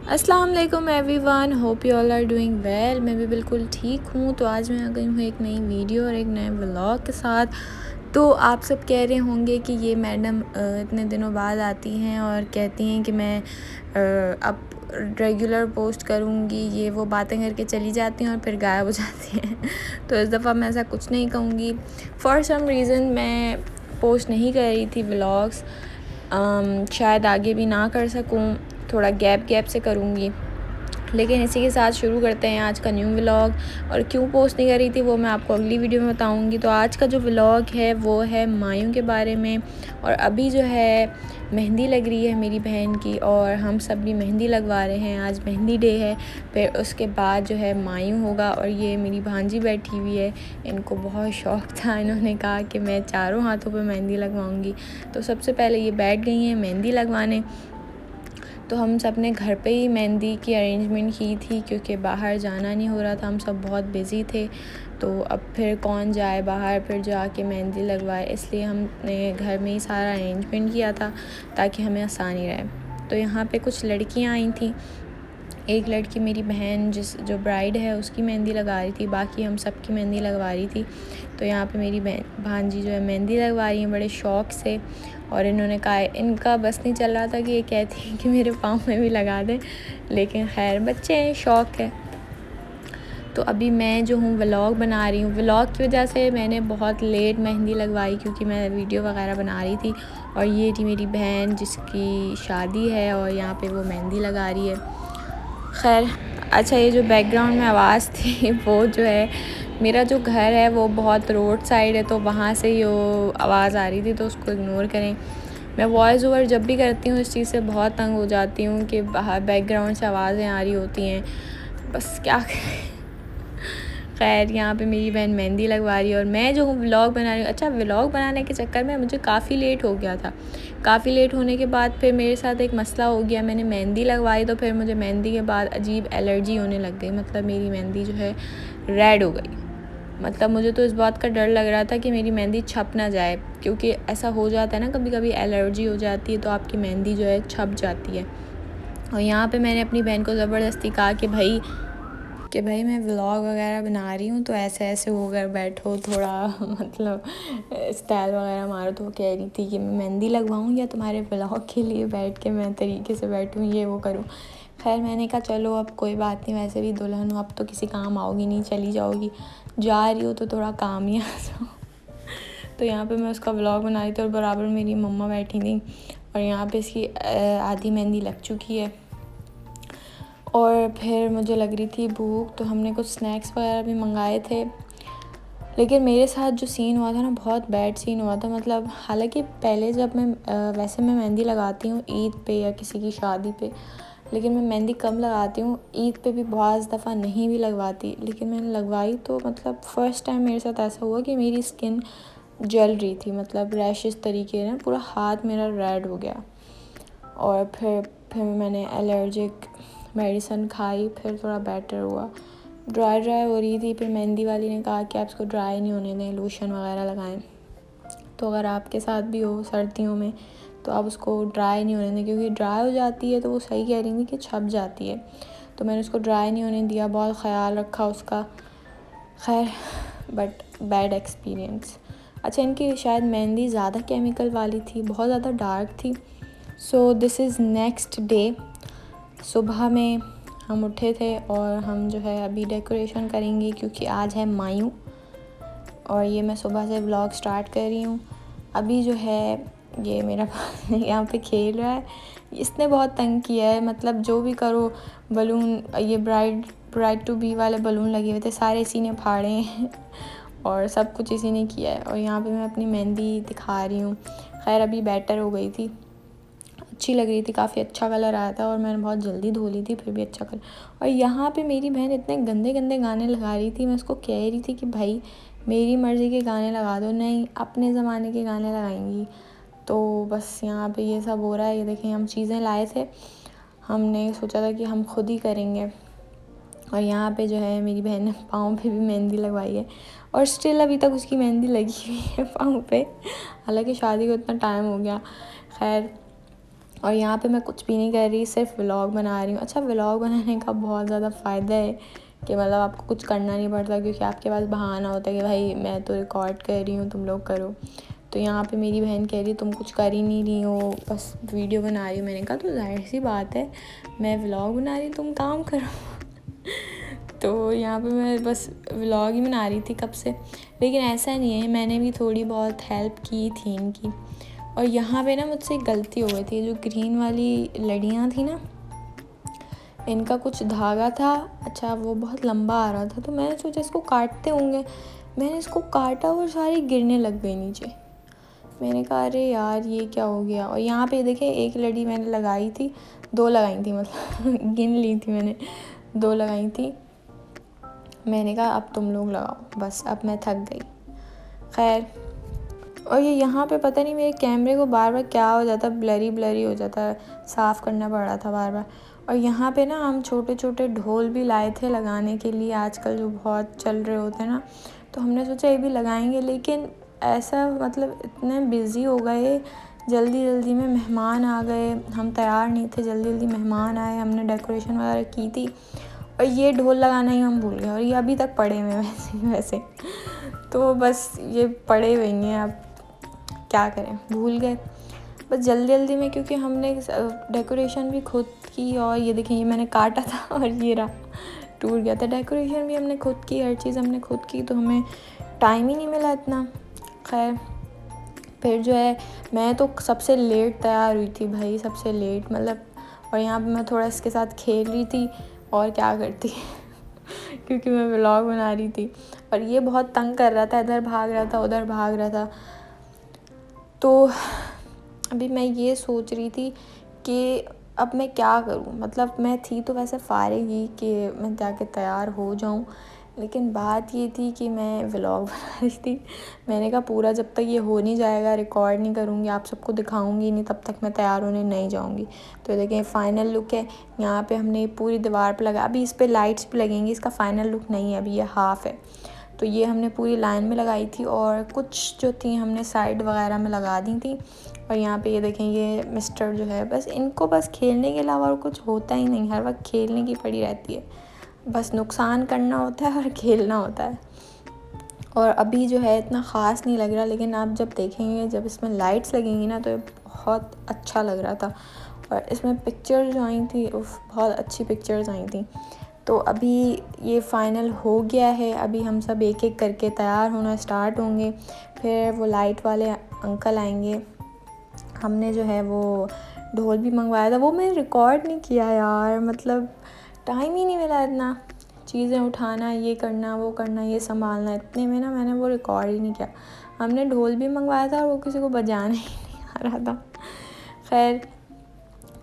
अस्सलाम वालेकुम everyone, hope you all are doing well. मैं भी बिल्कुल ठीक हूँ। तो आज मैं आ गई हूँ एक नई वीडियो और एक नए व्लॉग के साथ। तो आप सब कह रहे होंगे कि ये मैडम इतने दिनों बाद आती हैं और कहती हैं कि मैं अब रेगुलर पोस्ट करूँगी, ये वो बातें करके चली जाती हैं और फिर गायब हो जाती हैं। तो इस दफ़ा मैं ऐसा कुछ नहीं कहूँगी। फॉर सम रीज़न मैं पोस्ट नहीं कर रही थी व्लॉग्स। शायद आगे भी ना कर सकूँ, थोड़ा गैप से करूँगी। लेकिन इसी के साथ शुरू करते हैं आज का न्यू व्लॉग। और क्यों पोस्ट नहीं कर रही थी वो मैं आपको अगली वीडियो में बताऊँगी। तो आज का जो व्लॉग है वो है मायूं के बारे में। और अभी जो है मेहंदी लग रही है मेरी बहन की और हम सब भी मेहंदी लगवा रहे हैं। आज मेहंदी डे है। फिर उसके बाद जो है मायूं होगा। और ये मेरी भांजी बैठी हुई है, इनको बहुत शौक़ था, इन्होंने कहा कि मैं चारों हाथों पे मेहंदी लगवाऊंगी। तो सबसे पहले ये बैठ गई हैं मेहंदी लगवाने। तो हम सब ने घर पे ही मेहंदी की अरेंजमेंट की थी क्योंकि बाहर जाना नहीं हो रहा था, हम सब बहुत बिज़ी थे। तो अब फिर कौन जाए बाहर फिर जाके मेहंदी लगवाए, इसलिए हमने घर में ही सारा अरेंजमेंट किया था ताकि हमें आसानी रहे। तो यहाँ पे कुछ लड़कियाँ आई थी। एक लड़की मेरी बहन जो ब्राइड है उसकी मेहंदी लगा रही थी, बाकी हम सब की मेहंदी लगवा रही थी। तो यहाँ पे मेरी भांजी जो है मेहंदी लगवा रही हैं बड़े शौक़ से। और इन्होंने कहा, इनका बस नहीं चल रहा था कि ये कहती हैं कि मेरे पाँव में भी लगा दें, लेकिन खैर बच्चे हैं, शौक़ है। तो अभी मैं जो हूँ व्लॉग बना रही हूँ। व्लॉग की वजह से मैंने बहुत लेट मेहंदी लगवाई क्योंकि मैं वीडियो वगैरह बना रही थी। और ये थी मेरी बहन जिसकी शादी है और यहाँ पे वो मेहंदी लगा रही है। खैर अच्छा, ये जो बैकग्राउंड में आवाज़ थी वो जो है, मेरा जो घर है वो बहुत रोड साइड है, तो वहाँ से ये आवाज़ आ रही थी, तो उसको इग्नोर करें। मैं वॉइस ओवर जब भी करती हूँ इस चीज़ से बहुत तंग हो जाती हूँ कि बाहर बैकग्राउंड से आवाज़ें आ रही होती हैं, बस क्या करें। खैर यहाँ पे मेरी बहन मेहंदी लगवा रही है और मैं जो हूँ व्लॉग बना रही हूँ। अच्छा, व्लॉग बनाने के चक्कर में मुझे काफ़ी लेट हो गया था। काफ़ी लेट होने के बाद फिर मेरे साथ एक मसला हो गया, मैंने मेहंदी लगवाई तो फिर मुझे मेहंदी के बाद अजीब एलर्जी होने लग गई। मतलब मेरी मेहंदी जो है रेड हो गई। मतलब मुझे तो इस बात का डर लग रहा था कि मेरी मेहंदी छप ना जाए, क्योंकि ऐसा हो जाता है ना, कभी कभी एलर्जी हो जाती है तो आपकी मेहंदी जो है छप जाती है। और यहाँ पे मैंने अपनी बहन को ज़बरदस्ती कहा कि भाई मैं व्लॉग वगैरह बना रही हूँ तो ऐसे ऐसे होकर बैठो, थोड़ा मतलब स्टाइल वगैरह मारो। तो वो कह रही थी कि मैं मेहंदी लगवाऊँ या तुम्हारे व्लॉग के लिए बैठ के मैं तरीके से बैठूँ, ये वो करूँ। खैर मैंने कहा चलो अब कोई बात नहीं, वैसे भी दुल्हन हो, अब तो किसी काम आओगी नहीं, चली जाओगी, जा रही हो तो थोड़ा काम ही आ जाओ। तो यहाँ पे मैं उसका व्लॉग बना रही थी और बराबर मेरी मम्मा बैठी थी और यहाँ पे इसकी आधी मेहंदी लग चुकी है। और फिर मुझे लग रही थी भूख, तो हमने कुछ स्नैक्स वगैरह भी मंगाए थे। लेकिन मेरे साथ जो सीन हुआ था ना, बहुत बैड सीन हुआ था। मतलब हालांकि पहले जब मैं वैसे मैं मेहंदी लगाती हूँ ईद पे या किसी की शादी पे, लेकिन मैं मेहंदी कम लगाती हूँ। ईद पे भी बहुत दफ़ा नहीं भी लगवाती, लेकिन मैंने लगवाई तो मतलब फ़र्स्ट टाइम मेरे साथ ऐसा हुआ कि मेरी स्किन जल रही थी, मतलब रैशेस तरीके ना, पूरा हाथ मेरा रेड हो गया। और फिर मैंने एलर्जिक मेडिसिन खाई, फिर थोड़ा बेटर हुआ। ड्राई हो रही थी, फिर मेहंदी वाली ने कहा कि आप इसको ड्राई नहीं होने दें, लोशन वगैरह लगाएं। तो अगर आपके साथ भी हो सर्दियों में तो आप उसको ड्राई नहीं होने दें, क्योंकि ड्राई हो जाती है तो वो सही कह रही थी कि छप जाती है। तो मैंने उसको ड्राई नहीं होने दिया, बहुत ख़याल रखा उसका। खैर बट बैड एक्सपीरियंस। अच्छा, इनकी शायद मेहंदी ज़्यादा केमिकल वाली थी, बहुत ज़्यादा डार्क थी। So this is next day. सुबह में हम उठे थे और हम जो है अभी डेकोरेशन करेंगे क्योंकि आज है मायूं। और ये मैं सुबह से व्लॉग स्टार्ट कर रही हूँ। अभी जो है ये मेरा यहाँ पे खेल रहा है, इसने बहुत तंग किया है। मतलब जो भी करो, बलून, ये ब्राइड टू बी वाले बलून लगे हुए थे, सारे इसी ने फाड़े हैं और सब कुछ इसी ने किया है। और यहाँ पे मैं अपनी मेहंदी दिखा रही हूँ। खैर अभी बेटर हो गई थी, अच्छी लग रही थी, काफ़ी अच्छा कलर आया था और मैंने बहुत जल्दी धो ली थी, फिर भी अच्छा कलर। और यहाँ पे मेरी बहन इतने गंदे गंदे गाने लगा रही थी, मैं उसको कह रही थी कि भाई मेरी मर्ज़ी के गाने लगा दो, नहीं अपने ज़माने के गाने लगाएंगी। तो बस यहाँ पे ये सब हो रहा है। ये देखें, हम चीज़ें लाए थे, हमने सोचा था कि हम खुद ही करेंगे। और यहाँ पे जो है मेरी बहन ने पाँव पे भी मेहंदी लगवाई है और स्टिल अभी तक उसकी मेहंदी लगी हुई है पाँव पे, हालांकि शादी को इतना टाइम हो गया। खैर और यहाँ पे मैं कुछ भी नहीं कर रही, सिर्फ व्लॉग बना रही हूँ। अच्छा, व्लॉग बनाने का बहुत ज़्यादा फ़ायदा है कि मतलब आपको कुछ करना नहीं पड़ता, क्योंकि आपके पास बहाना होता है कि भाई मैं तो रिकॉर्ड कर रही हूँ, तुम लोग करो। तो यहाँ पे मेरी बहन कह रही तुम कुछ कर ही नहीं रही हो, बस वीडियो बना रही हो। मैंने कहा तो जाहिर सी बात है, मैं व्लॉग बना रही हूँ, तुम काम करो। तो यहाँ पे मैं बस व्लॉग ही बना रही थी कब से, लेकिन ऐसा नहीं है, मैंने भी थोड़ी बहुत हेल्प की थी इनकी। और यहाँ पे ना मुझसे गलती हो गई थी, जो ग्रीन वाली लड़ियाँ थी ना, इनका कुछ धागा था, अच्छा वो बहुत लंबा आ रहा था, तो मैंने सोचा इसको काटते होंगे। मैंने इसको काटा और सारी गिरने लग गई नीचे। मैंने कहा अरे यार ये क्या हो गया। और यहाँ पे देखिए एक लड़ी मैंने लगाई थी, 2 लगाई थी, मतलब गिन ली थी मैंने, 2 लगाई थी। मैंने कहा अब तुम लोग लगाओ, बस अब मैं थक गई। खैर, और ये यहाँ पे पता नहीं मेरे कैमरे को बार बार क्या हो जाता, ब्लरी हो जाता, साफ़ करना पड़ रहा था बार बार। और यहाँ पे ना हम छोटे छोटे ढोल भी लाए थे लगाने के लिए, आजकल जो बहुत चल रहे होते हैं ना, तो हमने सोचा ये भी लगाएंगे। लेकिन ऐसा मतलब इतने बिज़ी हो गए, जल्दी जल्दी में मेहमान आ गए, हम तैयार नहीं थे, जल्दी जल्दी मेहमान आए, हमने डेकोरेशन वगैरह की थी, और ये ढोल लगाना ही हम भूल गए। और ये अभी तक पड़े हुए हैं वैसे तो बस ये पड़े हुए हैं, अब क्या करें, भूल गए बस जल्दी जल्दी में, क्योंकि हमने डेकोरेशन भी खुद की। और ये देखें, ये मैंने काटा था और ये रहा टूट गया था। डेकोरेशन भी हमने खुद की, हर चीज़ हमने खुद की, तो हमें टाइम ही नहीं मिला इतना। खैर, फिर जो है मैं तो सबसे लेट तैयार हुई थी भाई, सबसे लेट मतलब। और यहाँ पे मैं थोड़ा इसके साथ खेल रही थी, और क्या करती क्योंकि मैं व्लॉग बना रही थी। और ये बहुत तंग कर रहा था, इधर भाग रहा था, उधर भाग रहा था। तो अभी मैं ये सोच रही थी कि अब मैं क्या करूं। मतलब मैं थी तो वैसे फारिग ही कि मैं जाके तैयार हो जाऊं, लेकिन बात ये थी कि मैं व्लॉग बना रही थी। मैंने कहा पूरा जब तक ये हो नहीं जाएगा, रिकॉर्ड नहीं करूँगी, आप सबको दिखाऊंगी नहीं, तब तक मैं तैयार होने नहीं जाऊंगी। तो देखें फाइनल लुक है। यहाँ पे हमने पूरी दीवार पे लगा, अभी इस पर लाइट्स भी लगेंगी, इसका फाइनल लुक नहीं है, अभी ये हाफ़ है। तो ये हमने पूरी लाइन में लगाई थी, और कुछ जो थी हमने साइड वगैरह में लगा दी थी। और यहाँ पे ये देखें, ये मिस्टर जो है, बस इनको बस खेलने के अलावा और कुछ होता ही नहीं, हर वक्त खेलने की पड़ी रहती है, बस नुकसान करना होता है और खेलना होता है। और अभी जो है इतना ख़ास नहीं लग रहा, लेकिन आप जब देखेंगे, जब इसमें लाइट्स लगेंगी ना, तो ये बहुत अच्छा लग रहा था। और इसमें पिक्चर जो आई थी, बहुत अच्छी पिक्चर्स आई थी। तो अभी ये फ़ाइनल हो गया है, अभी हम सब एक एक करके तैयार होना स्टार्ट होंगे, फिर वो लाइट वाले अंकल आएंगे। हमने जो है वो ढोल भी मंगवाया था, वो मैंने रिकॉर्ड नहीं किया यार, मतलब टाइम ही नहीं मिला इतना, चीज़ें उठाना, ये करना, वो करना, ये संभालना, इतने में ना मैंने वो रिकॉर्ड ही नहीं किया। हमने ढोल भी मंगवाया था और वो किसी को बजाना ही नहीं आ रहा था। खैर,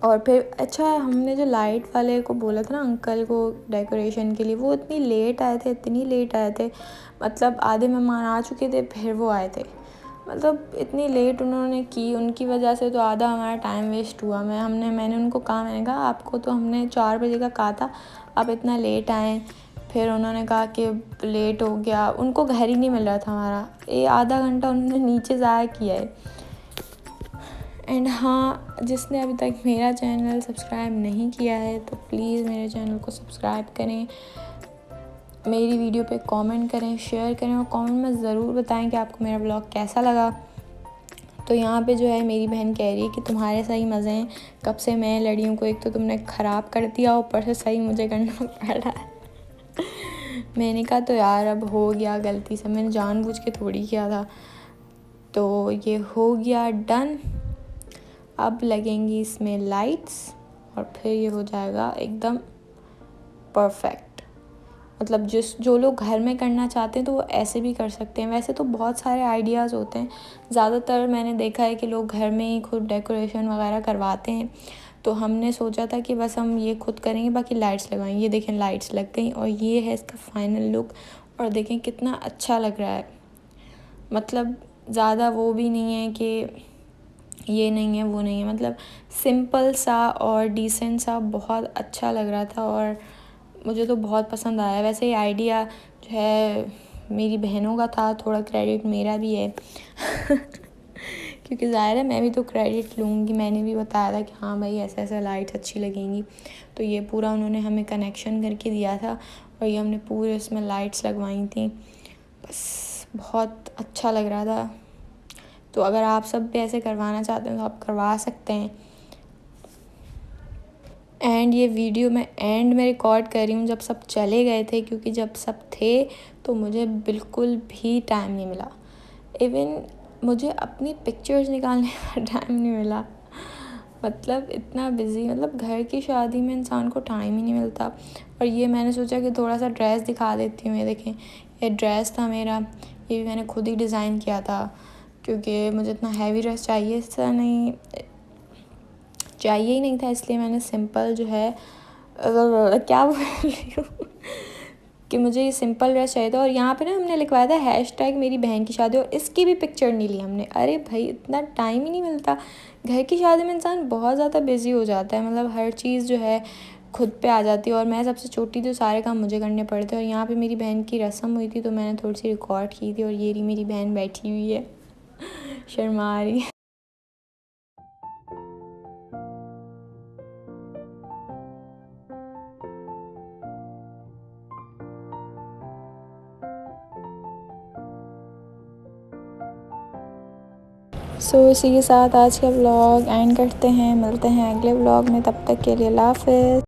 और फिर अच्छा, हमने जो लाइट वाले को बोला था ना अंकल को डेकोरेशन के लिए, वो इतनी लेट आए थे, इतनी लेट आए थे, मतलब आधे मेहमान आ चुके थे, फिर वो आए थे। मतलब इतनी लेट उन्होंने की, उनकी वजह से तो आधा हमारा टाइम वेस्ट हुआ। मैंने उनको कहा, मैंने कहा आपको तो हमने 4 बजे का कहा था, आप इतना लेट आए। फिर उन्होंने कहा कि लेट हो गया, उनको घर ही नहीं मिल रहा था हमारा, ये आधा घंटा उन्होंने नीचे ज़ाया किया है। एंड हाँ, जिसने अभी तक मेरा चैनल सब्सक्राइब नहीं किया है तो प्लीज़ मेरे चैनल को सब्सक्राइब करें, मेरी वीडियो पे कमेंट करें, शेयर करें, और कमेंट में ज़रूर बताएं कि आपको मेरा ब्लॉग कैसा लगा। तो यहाँ पे जो है मेरी बहन कह रही है कि तुम्हारे सही मज़े हैं, कब से मैं लड़ियों को, एक तो तुमने ख़राब कर दिया, ऊपर से सही मुझे करना पड़ रहा है। मैंने कहा तो यार अब हो गया, गलती से, मैंने जानबूझ के थोड़ी किया था। तो ये हो गया डन, अब लगेंगी इसमें लाइट्स, और फिर ये हो जाएगा एकदम परफेक्ट। मतलब जो लोग घर में करना चाहते हैं तो वो ऐसे भी कर सकते हैं। वैसे तो बहुत सारे आइडियाज़ होते हैं, ज़्यादातर मैंने देखा है कि लोग घर में ही खुद डेकोरेशन वगैरह करवाते हैं। तो हमने सोचा था कि बस हम ये खुद करेंगे, बाकी लाइट्स लगाएंगे। ये देखें लाइट्स लग गई, और ये है इसका फाइनल लुक। और देखें कितना अच्छा लग रहा है, मतलब ज़्यादा वो भी नहीं है कि ये नहीं है वो नहीं है, मतलब सिंपल सा और डिसेंट सा, बहुत अच्छा लग रहा था और मुझे तो बहुत पसंद आया। वैसे ये आइडिया जो है मेरी बहनों का था, थोड़ा क्रेडिट मेरा भी है क्योंकि ज़ाहिर है मैं भी तो क्रेडिट लूँगी, मैंने भी बताया था कि हाँ भाई ऐसे ऐसे लाइट्स अच्छी लगेंगी। तो ये पूरा उन्होंने हमें कनेक्शन करके दिया था और ये हमने पूरे इसमें लाइट्स लगवाई थी। बस बहुत अच्छा लग रहा था। तो अगर आप सब भी ऐसे करवाना चाहते हैं तो आप करवा सकते हैं। एंड ये वीडियो मैं एंड में रिकॉर्ड कर रही हूँ जब सब चले गए थे, क्योंकि जब सब थे तो मुझे बिल्कुल भी टाइम नहीं मिला। इवन मुझे अपनी पिक्चर्स निकालने का टाइम नहीं मिला। मतलब इतना बिज़ी, मतलब घर की शादी में इंसान को टाइम ही नहीं मिलता। और ये मैंने सोचा कि थोड़ा सा ड्रेस दिखा देती हूँ। ये देखें, ये ड्रेस था मेरा, ये भी मैंने खुद ही डिज़ाइन किया था, क्योंकि मुझे इतना हैवी ड्रेस चाहिए ही नहीं था, इसलिए मैंने सिंपल जो है क्या बोल रही हूँ कि मुझे ये सिंपल ड्रेस चाहिए था। और यहाँ पे ना हमने लिखवाया था हैशटैग मेरी बहन की शादी, और इसकी भी पिक्चर नहीं ली हमने। अरे भाई इतना टाइम ही नहीं मिलता, घर की शादी में इंसान बहुत ज़्यादा बिज़ी हो जाता है, मतलब हर चीज़ जो है खुद पे आ जाती है। और मैं सबसे छोटी थी, सारे काम मुझे करने पड़ते। और यहाँ पे मेरी बहन की रस्म हुई थी तो मैंने थोड़ी सी रिकॉर्ड की थी। और ये रही मेरी बहन बैठी हुई है, शर्मा रही। इसी के साथ आज का व्लॉग एंड करते हैं। मिलते हैं अगले व्लॉग में, तब तक के लिए अल्लाह हाफ़िज़।